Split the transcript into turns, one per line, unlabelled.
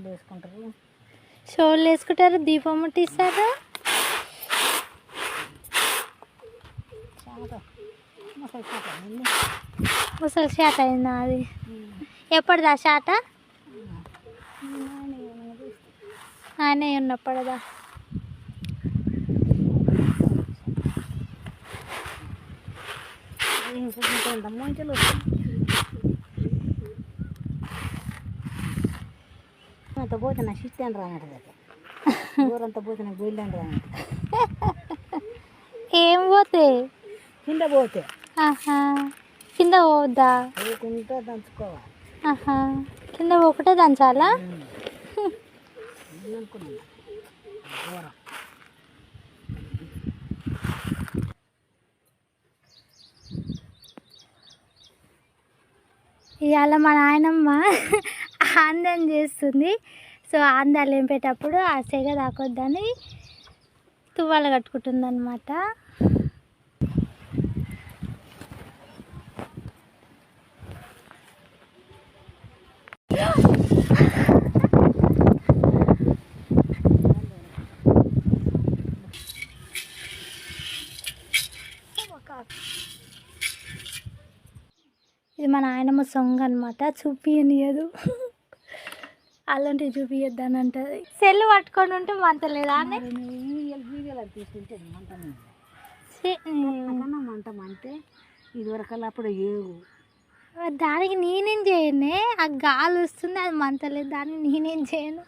వేసుకుంటారు,
షోలు వేసుకుంటారు, దీపం ముట్టిస్తారు. ముసలి షాట్ అయిందా అది? ఎప్పటిదా షాట? ఆయన ఉన్నప్పుడుదా?
అంత పోతే నా షిట్ రానట్టు, ఊరంతా పోతే నాకు గొల్లని రానట్టు.
ఏం పోతే?
కింద పోతే.
కింద పోద్దా?
పోకుంటే దంచుకోవాలి.
కింద పోకుంటే దంచాలా? ఇవాళ మా నాయనమ్మ ఆందం చేస్తుంది. సో ఆందాలు లేంపేటప్పుడు ఆ సెగ తాకొద్దని తువ్వాల కట్టుకుంటుంది అనమాట. ఇది మా నాయనమ్మ సొంగ అనమాట, చూపియనియదు. అలాంటివి చూపియద్దు అని అంటది. సెల్ పట్టుకొని ఉంటే మంట లేదా అని
తీసుకుంటే మంట మంటే ఇదివరకల్లా అప్పుడు ఏవు.
దానికి నేనేం చేయను, ఆ గాలి వస్తుంది, అది మంటలేదు, దాన్ని నేనేం చేయను.